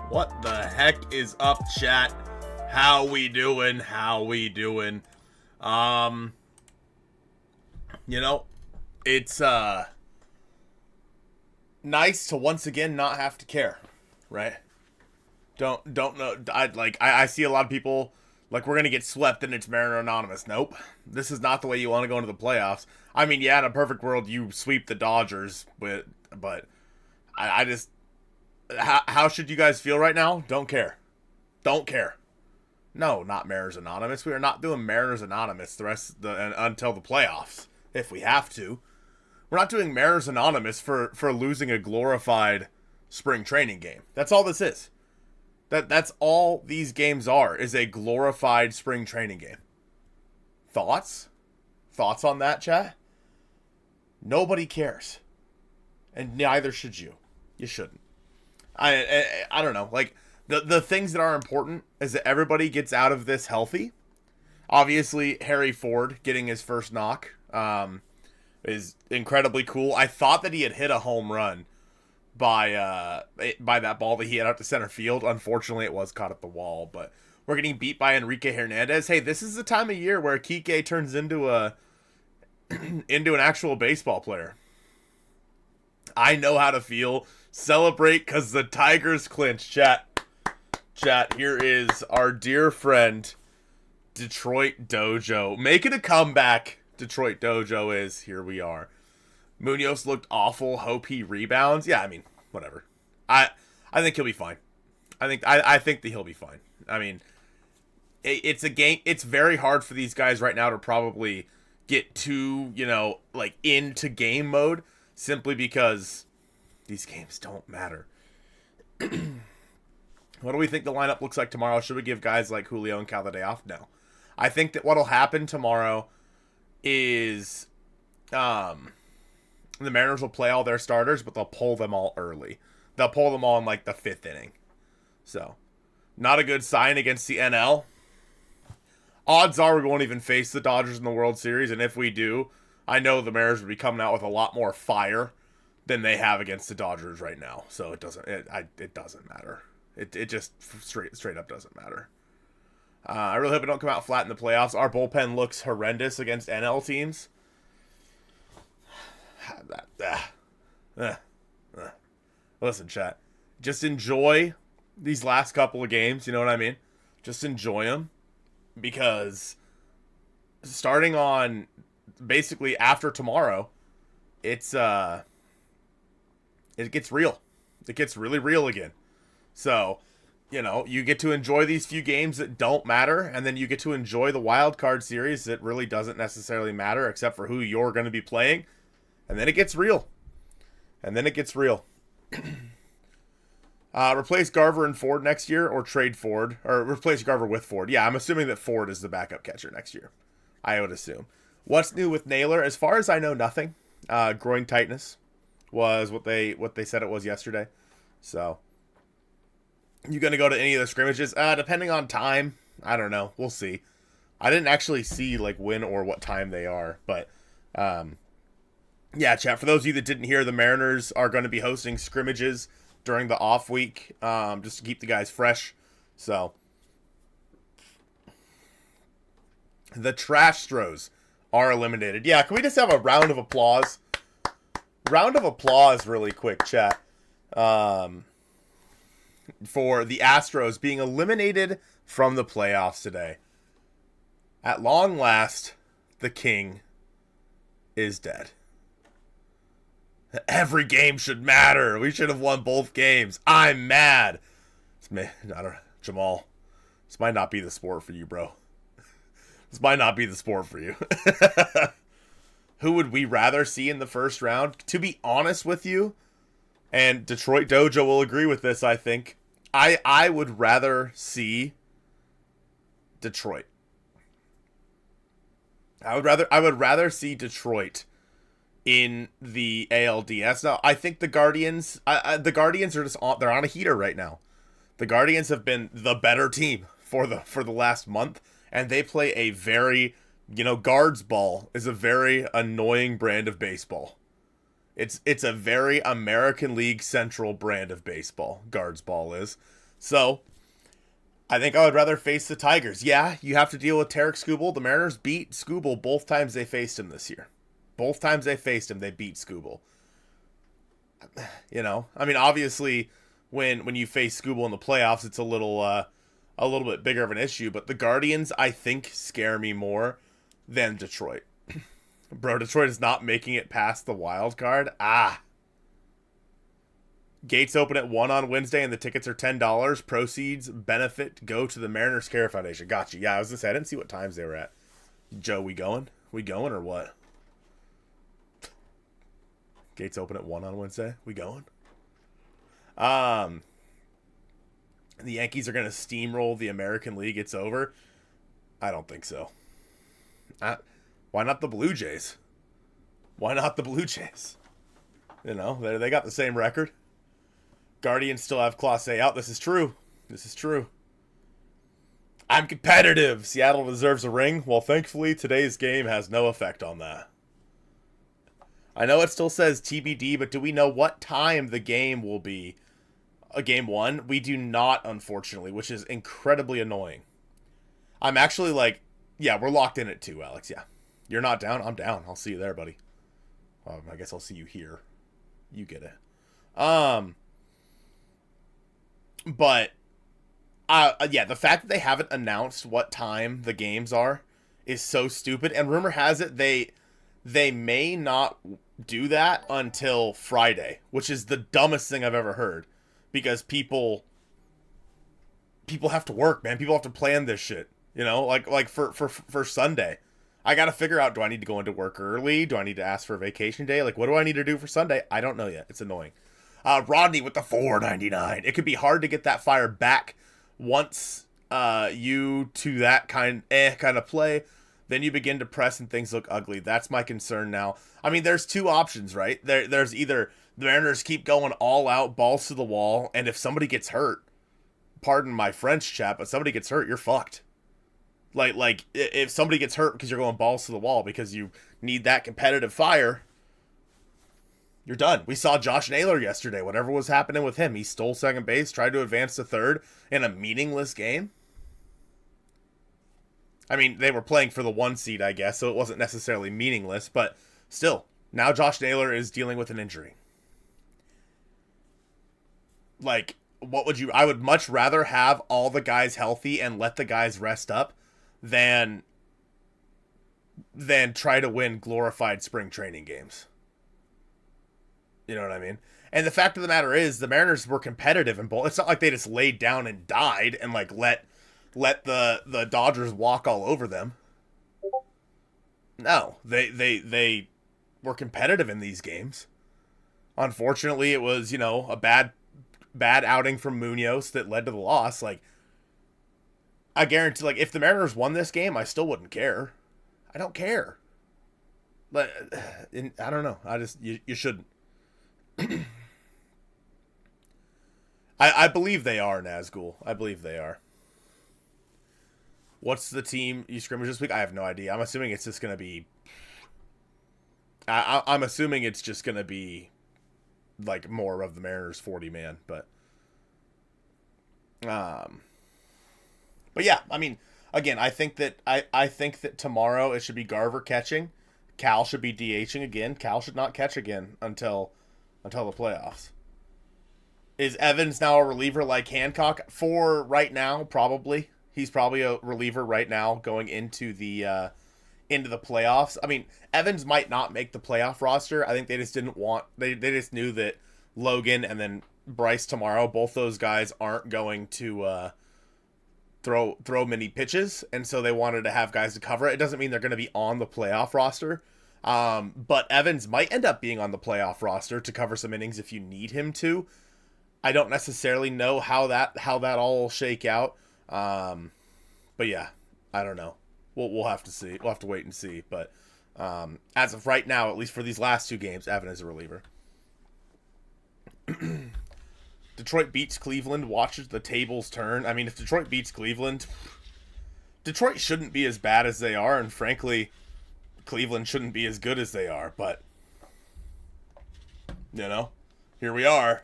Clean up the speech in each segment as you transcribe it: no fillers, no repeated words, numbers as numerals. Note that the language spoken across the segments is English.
What the heck is up, chat? How we doing? It's nice to once again not have to care, right? Don't know. I see a lot of people like we're gonna get swept and it's Mariner Anonymous. Nope, this is not the way you want to go into the playoffs. I mean, yeah, in a perfect world you sweep the Dodgers, but I just how should you guys feel right now? Don't care. No, not Mariners Anonymous. We are not doing Mariners Anonymous until the playoffs if we have to. We're not doing Mariners Anonymous for losing a glorified spring training game. That's all this is. That's all these games are, is a glorified spring training game. Thoughts? Thoughts on that, chat? Nobody cares. And neither should you. You shouldn't. I don't know. Like, the things that are important is that everybody gets out of this healthy. Obviously, Harry Ford getting his first knock is incredibly cool. I thought that he had hit a home run by that ball that he had out to center field. Unfortunately, it was caught at the wall, but we're getting beat by Enrique Hernandez. Hey, this is the time of year where Kike turns into into an actual baseball player. I know how to feel. Celebrate because the Tigers clinch. Chat, here is our dear friend, Detroit Dojo. Making a comeback. Detroit Dojo is. Here we are. Munoz looked awful. Hope he rebounds. Yeah, I mean, whatever. I think he'll be fine. I think that he'll be fine. I mean, it's a game. It's very hard for these guys right now to probably get too, into game mode simply because these games don't matter. What do we think the lineup looks like tomorrow? Should we give guys like Julio and Cal the day off? No. I think that what'll happen tomorrow is the Mariners will play all their starters, but they'll pull them all early. They'll pull them all in like the 5th inning. So, not a good sign against the NL. Odds are we won't even face the Dodgers in the World Series, and if we do, I know the Mariners would be coming out with a lot more fire than they have against the Dodgers right now. So it doesn't matter. It just straight up doesn't matter. I really hope we don't come out flat in the playoffs. Our bullpen looks horrendous against NL teams. Listen, chat. Just enjoy these last couple of games. You know what I mean? Just enjoy them. Because starting on basically after tomorrow, it gets real. It gets really real again. So, you get to enjoy these few games that don't matter, and then you get to enjoy the wild card series that really doesn't necessarily matter except for who you're going to be playing. And then it gets real. Replace Garver and Ford next year, or trade Ford, or replace Garver with Ford. Yeah, I'm assuming that Ford is the backup catcher next year. I would assume. What's new with Naylor? As far as I know, nothing. Groin tightness was what they said it was yesterday. So, you going to go to any of the scrimmages? Depending on time, I don't know. We'll see. I didn't actually see like when or what time they are, but yeah, chat. For those of you that didn't hear, the Mariners are going to be hosting scrimmages during the off week, just to keep the guys fresh. So, the Trastros are eliminated. Yeah, can we just have a round of applause? Round of applause really quick, chat. For the Astros being eliminated from the playoffs today. At long last, the king is dead. Every game should matter. We should have won both games. I'm mad. Jamal, this might not be the sport for you, bro. This might not be the sport for you. Who would we rather see in the first round? To be honest with you, and Detroit Dojo will agree with this, I think, I would rather see Detroit. I would rather see Detroit in the ALDS. Now, I think the Guardians are just they're on a heater right now. The Guardians have been the better team for the last month, and they play a very, guards ball is a very annoying brand of baseball. It's a very American League Central brand of baseball. Guards ball is. So I think I would rather face the Tigers. Yeah, you have to deal with Tarek Skubal. The Mariners beat Skubal both times they faced him this year. Both times they faced him, they beat Skubal. You know, I mean, obviously, when you face Skubal in the playoffs, it's a little bit bigger of an issue. But the Guardians, I think, scare me more than Detroit. Bro, Detroit is not making it past the wild card. Gates open at 1 on Wednesday, and the tickets are $10. Proceeds benefit go to the Mariners Care Foundation. Gotcha. Yeah, I was gonna say I didn't see what times they were at. Joe, we going? We going or what? Gates open at 1 on Wednesday. We going? The Yankees are gonna steamroll the American League. It's over. I don't think so. Why not the Blue Jays? Why not the Blue Jays? You know, they got the same record. Guardians still have Clase out. This is true. This is true. I'm competitive. Seattle deserves a ring. Well, thankfully, today's game has no effect on that. I know it still says TBD, but do we know what time the game will be? Game 1? We do not, unfortunately, which is incredibly annoying. I'm actually like, yeah, we're locked in at 2, Alex. Yeah. You're not down? I'm down. I'll see you there, buddy. I guess I'll see you here. You get it. But, yeah, the fact that they haven't announced what time the games are is so stupid. And rumor has it they may not do that until Friday, which is the dumbest thing I've ever heard. Because people have to work, man. People have to plan this shit. You know, like for Sunday. I got to figure out, do I need to go into work early? Do I need to ask for a vacation day? Like, what do I need to do for Sunday? I don't know yet. It's annoying. Rodney with the $4.99. It could be hard to get that fire back once you to that kind of play. Then you begin to press and things look ugly. That's my concern now. I mean, there's two options, right? There's either the Mariners keep going all out, balls to the wall, and if somebody gets hurt, pardon my French, chat, but somebody gets hurt, you're fucked. Like if somebody gets hurt because you're going balls to the wall because you need that competitive fire, you're done. We saw Josh Naylor yesterday. Whatever was happening with him, he stole second base, tried to advance to third in a meaningless game. I mean, they were playing for the 1 seed, I guess, so it wasn't necessarily meaningless, but still, now Josh Naylor is dealing with an injury. Like, I would much rather have all the guys healthy and let the guys rest up than try to win glorified spring training games. You know what I mean? And the fact of the matter is, the Mariners were competitive in both. It's not like they just laid down and died and like let the Dodgers walk all over them. No, they were competitive in these games. Unfortunately, it was, you know, a bad outing from Munoz that led to the loss. Like, I guarantee, like, if the Mariners won this game, I still wouldn't care. I don't care. But I don't know. You shouldn't. I believe they are, Nazgul. I believe they are. What's the team you scrimmage this week? I have no idea. I'm assuming it's just going to be... I'm assuming it's just going to be like more of the Mariners 40-man, but yeah, I mean, again, I think that tomorrow it should be Garver catching. Cal should be DHing again. Cal should not catch again until the playoffs. Is Evans now a reliever like Hancock? For right now, probably. He's probably a reliever right now going into the playoffs. I mean, Evans might not make the playoff roster. I think they just didn't want... They just knew that Logan and then Bryce tomorrow, both those guys aren't going to throw many pitches, and so they wanted to have guys to cover it. It doesn't mean they're going to be on the playoff roster, but Evans might end up being on the playoff roster to cover some innings if you need him to. I don't necessarily know how that all will shake out, but yeah, I don't know. We'll have to see. We'll have to wait and see. But as of right now, at least for these last two games, Evan is a reliever. Detroit beats Cleveland, watches the tables turn. I mean, if Detroit beats Cleveland, Detroit shouldn't be as bad as they are, and frankly, Cleveland shouldn't be as good as they are. But, you know, here we are.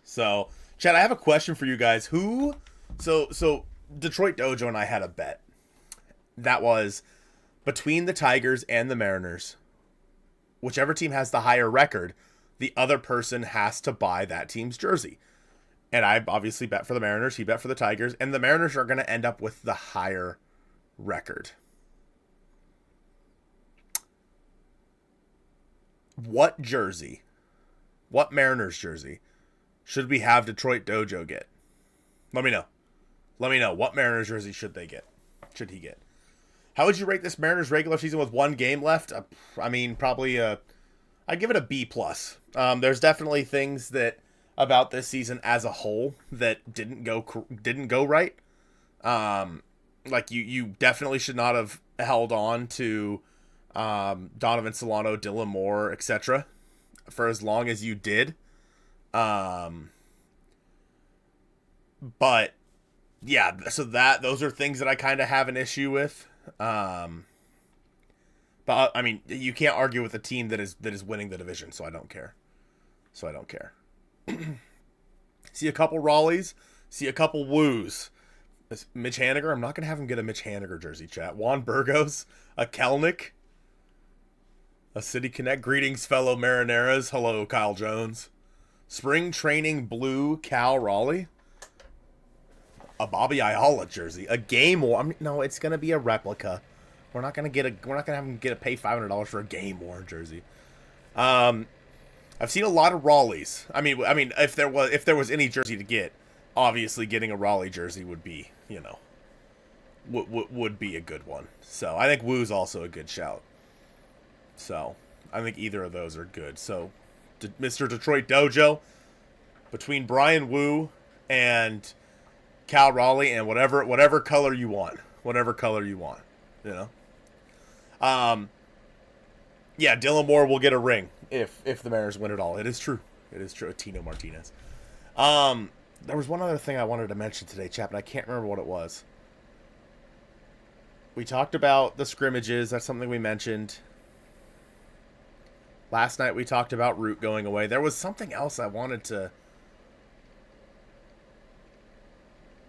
So, Chad, I have a question for you guys. So Detroit Dojo and I had a bet. That was between the Tigers and the Mariners. Whichever team has the higher record, the other person has to buy that team's jersey. And I obviously bet for the Mariners. He bet for the Tigers. And the Mariners are going to end up with the higher record. What jersey, what Mariners jersey, should we have Detroit Dojo get? Let me know. Let me know. What Mariners jersey should they get? Should he get? How would you rate this Mariners regular season with one game left? I mean, probably I'd give it a B+. There's definitely things that about this season as a whole that didn't go right. Like you definitely should not have held on to Donovan Solano, Dylan Moore, etc. for as long as you did. But yeah, so those are things that I kind of have an issue with. But I mean, you can't argue with a team that is winning the division, so I don't care. See a couple Raleighs, see a couple Woos. Mitch Haniger, I'm not going to have him get a Mitch Haniger jersey, chat. Juan Burgos, a Kelnick, a City Connect. Greetings, fellow Marineras. Hello, Kyle Jones. Spring Training Blue Cal Raleigh. A Bobby Ayala jersey. A Game Worn. No, it's going to be a replica. We're not going to have him pay $500 for a Game Worn jersey. I've seen a lot of Raleighs. I mean, if there was any jersey to get, obviously getting a Raleigh jersey would be, would be a good one. So I think Woo's also a good shout. So I think either of those are good. So Mr. Detroit Dojo, between Brian Woo and Cal Raleigh, and whatever color you want, yeah, Dylan Moore will get a ring if the Mariners win it all. It is true. Tino Martinez. There was one other thing I wanted to mention today, chap, and I can't remember what it was. We talked about the scrimmages. That's something we mentioned. Last night we talked about Root going away. There was something else I wanted to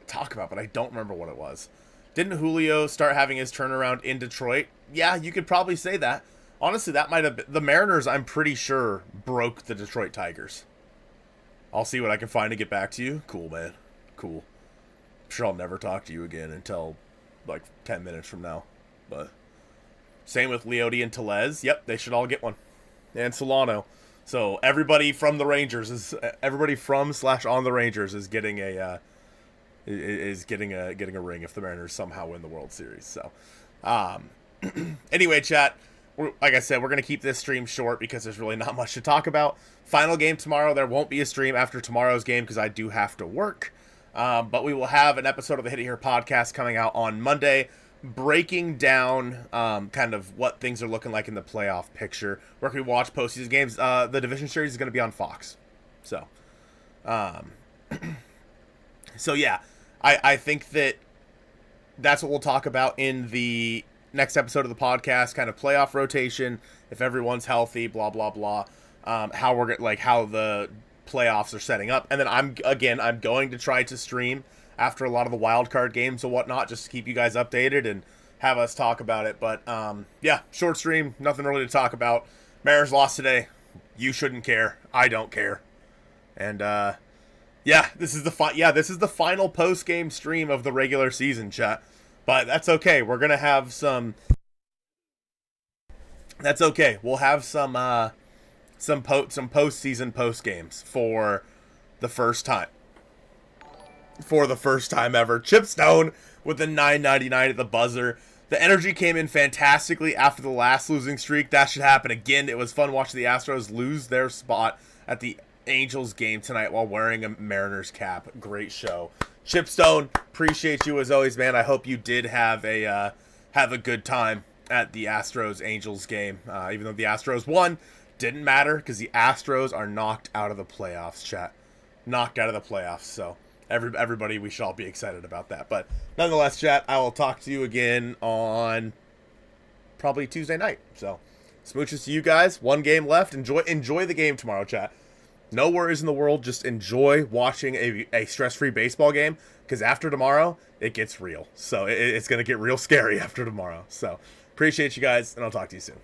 talk about, but I don't remember what it was. Didn't Julio start having his turnaround in Detroit? Yeah, you could probably say that. Honestly, that might have been... The Mariners, I'm pretty sure, broke the Detroit Tigers. I'll see what I can find to get back to you. Cool, man. Cool. I'm sure I'll never talk to you again until, like, 10 minutes from now. But same with Leote and Tellez. Yep, they should all get one. And Solano. So everybody from the Rangers is... Everybody from/on the Rangers is getting a... getting a ring if the Mariners somehow win the World Series. So, anyway, chat. Like I said, we're going to keep this stream short because there's really not much to talk about. Final game tomorrow. There won't be a stream after tomorrow's game because I do have to work. But we will have an episode of the Hit It Here podcast coming out on Monday, breaking down kind of what things are looking like in the playoff picture. Where can we watch postseason games? The division series is going to be on Fox. So, so yeah, I think that's what we'll talk about in the next episode of the podcast, kind of playoff rotation, if everyone's healthy, blah blah blah, how the playoffs are setting up, and then I'm going to try to stream after a lot of the wild card games and whatnot, just to keep you guys updated and have us talk about it. But yeah, short stream, nothing really to talk about. Mariners lost today. You shouldn't care. I don't care. And yeah, this is the final post game stream of the regular season, chat. But that's okay. We're gonna have some. That's okay. We'll have some postseason post games for the first time. For the first time ever, Chip Stone with the 9.99 at the buzzer. The energy came in fantastically after the last losing streak. That should happen again. It was fun watching the Astros lose their spot at the Angels game tonight while wearing a Mariners cap. Great show. Chip Stone, appreciate you as always, man. I hope you did have a good time at the Astros Angels game. Even though the Astros won, didn't matter because the Astros are knocked out of the playoffs, chat. Knocked out of the playoffs. So everybody, we should all be excited about that. But nonetheless, chat, I will talk to you again on probably Tuesday night. So smooches to you guys. One game left. Enjoy the game tomorrow, chat. No worries in the world. Just enjoy watching a stress-free baseball game, because after tomorrow, it gets real. So it's going to get real scary after tomorrow. So appreciate you guys, and I'll talk to you soon.